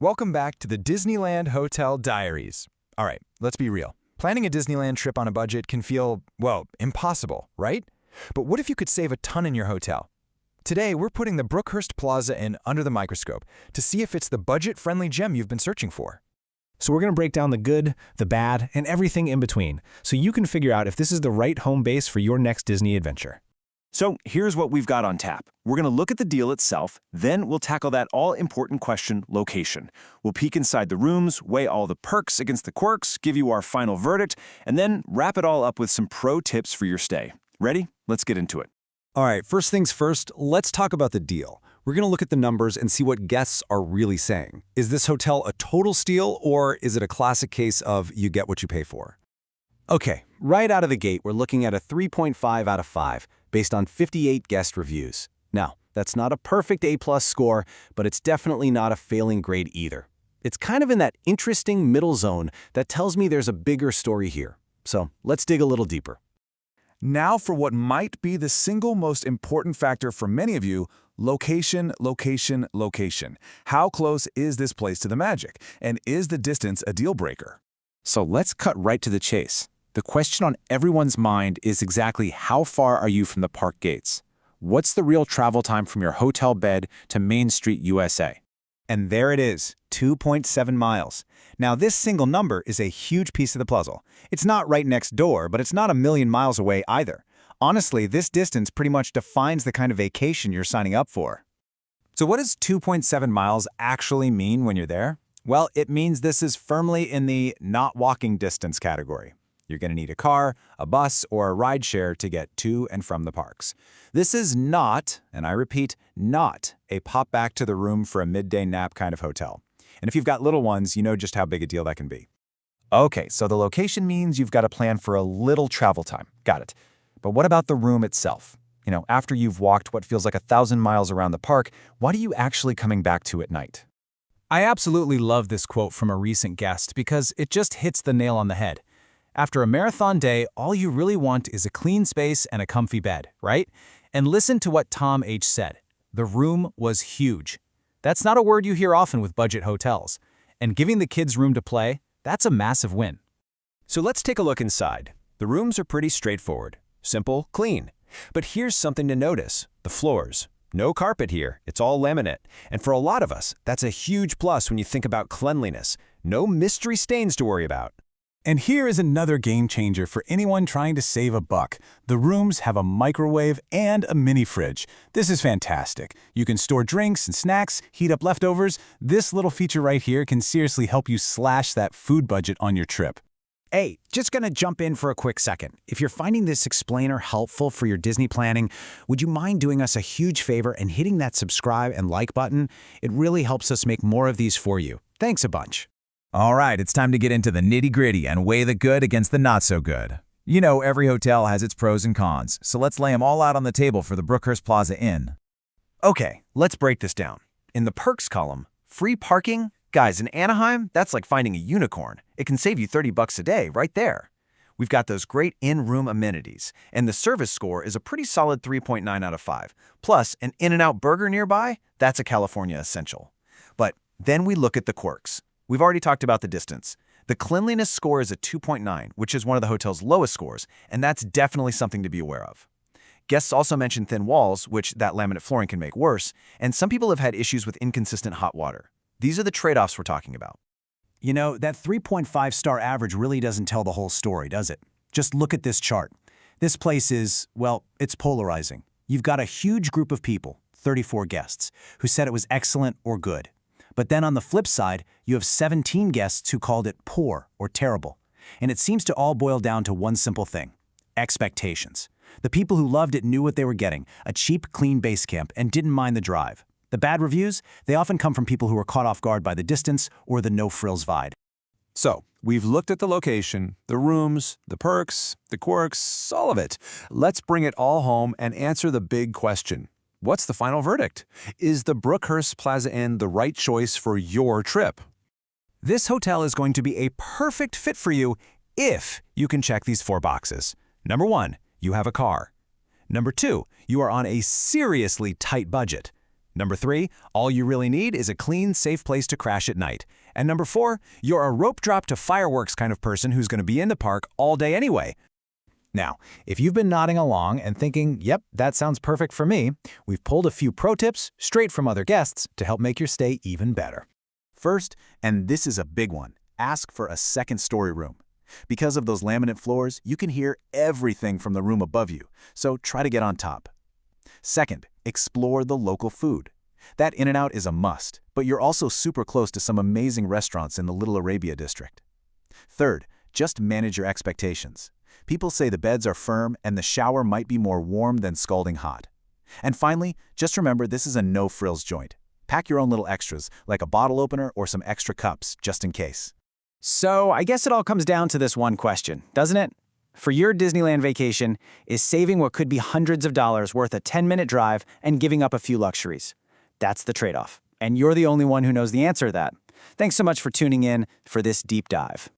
Welcome back to the Disneyland Hotel Diaries. All right, let's be real. Planning a Disneyland trip on a budget can feel, well, impossible, right? But what if you could save a ton in your hotel? Today, we're putting the Brookhurst Plaza Inn under the microscope to see if it's the budget-friendly gem you've been searching for. So we're going to break down the good, the bad, and everything in between, so you can figure out if this is the right home base for your next Disney adventure. So here's what we've got on tap. We're going to look at the deal itself, then we'll tackle that all-important question, location. We'll peek inside the rooms, weigh all the perks against the quirks, give you our final verdict, and then wrap it all up with some pro tips for your stay. Ready? Let's get into it. All right, first things first, let's talk about the deal. We're going to look at the numbers and see what guests are really saying. Is this hotel a total steal, or is it a classic case of you get what you pay for? Okay, right out of the gate, we're looking at a 3.5 out of 5, based on 58 guest reviews. Now, that's not a perfect A+ score, but it's definitely not a failing grade either. It's kind of in that interesting middle zone that tells me there's a bigger story here. So let's dig a little deeper. Now for what might be the single most important factor for many of you, location, location, location. How close is this place to the magic? And is the distance a deal breaker? So let's cut right to the chase. The question on everyone's mind is exactly how far are you from the park gates? What's the real travel time from your hotel bed to Main Street, USA? And there it is, 2.7 miles. Now, this single number is a huge piece of the puzzle. It's not right next door, but it's not a million miles away either. Honestly, this distance pretty much defines the kind of vacation you're signing up for. So what does 2.7 miles actually mean when you're there? Well, it means this is firmly in the not walking distance category. You're going to need a car, a bus, or a rideshare to get to and from the parks. This is not, and I repeat, not a pop back to the room for a midday nap kind of hotel. And if you've got little ones, you know just how big a deal that can be. Okay, so the location means you've got to plan for a little travel time. Got it. But what about the room itself? You know, after you've walked what feels like 1,000 miles around the park, what are you actually coming back to at night? I absolutely love this quote from a recent guest because it just hits the nail on the head. After a marathon day, all you really want is a clean space and a comfy bed, right? And listen to what Tom H. said. The room was huge. That's not a word you hear often with budget hotels. And giving the kids room to play, that's a massive win. So let's take a look inside. The rooms are pretty straightforward. Simple, clean. But here's something to notice. The floors. No carpet here. It's all laminate. And for a lot of us, that's a huge plus when you think about cleanliness. No mystery stains to worry about. And here is another game changer for anyone trying to save a buck. The rooms have a microwave and a mini fridge. This is fantastic. You can store drinks and snacks, heat up leftovers. This little feature right here can seriously help you slash that food budget on your trip. Hey, just gonna jump in for a quick second. If you're finding this explainer helpful for your Disney planning, would you mind doing us a huge favor and hitting that subscribe and like button? It really helps us make more of these for you. Thanks a bunch. All right, it's time to get into the nitty-gritty and weigh the good against the not-so-good. You know, every hotel has its pros and cons, so let's lay them all out on the table for the Brookhurst Plaza Inn. Okay, let's break this down. In the perks column, free parking? Guys, in Anaheim, that's like finding a unicorn. It can save you $30 a day right there. We've got those great in-room amenities, and the service score is a pretty solid 3.9 out of 5. Plus, an In-N-Out burger nearby? That's a California essential. But then we look at the quirks. We've already talked about the distance. The cleanliness score is a 2.9, which is one of the hotel's lowest scores, and that's definitely something to be aware of. Guests also mentioned thin walls, which that laminate flooring can make worse, and some people have had issues with inconsistent hot water. These are the trade-offs we're talking about. You know, that 3.5-star average really doesn't tell the whole story, does it? Just look at this chart. This place is, well, it's polarizing. You've got a huge group of people, 34 guests, who said it was excellent or good. But then on the flip side, you have 17 guests who called it poor or terrible. And it seems to all boil down to one simple thing: expectations. The people who loved it knew what they were getting, a cheap, clean base camp, and didn't mind the drive. The bad reviews, they often come from people who were caught off guard by the distance or the no-frills vibe. So, we've looked at the location, the rooms, the perks, the quirks, all of it. Let's bring it all home and answer the big question. What's the final verdict? Is the Brookhurst Plaza Inn the right choice for your trip? This hotel is going to be a perfect fit for you if you can check these 4 boxes. Number 1, you have a car. Number 2, you are on a seriously tight budget. Number 3, all you really need is a clean, safe place to crash at night. And number 4, you're a rope drop to fireworks kind of person who's going to be in the park all day anyway. Now, if you've been nodding along and thinking, yep, that sounds perfect for me, we've pulled a few pro tips straight from other guests to help make your stay even better. First, and this is a big one, ask for a second story room. Because of those laminate floors, you can hear everything from the room above you, so try to get on top. Second, explore the local food. That In-N-Out is a must, but you're also super close to some amazing restaurants in the Little Arabia district. Third, just manage your expectations. People say the beds are firm and the shower might be more warm than scalding hot. And finally, just remember this is a no-frills joint. Pack your own little extras, like a bottle opener or some extra cups, just in case. So I guess it all comes down to this one question, doesn't it? For your Disneyland vacation, is saving what could be hundreds of dollars worth a 10-minute drive and giving up a few luxuries? That's the trade-off. And you're the only one who knows the answer to that. Thanks so much for tuning in for this deep dive.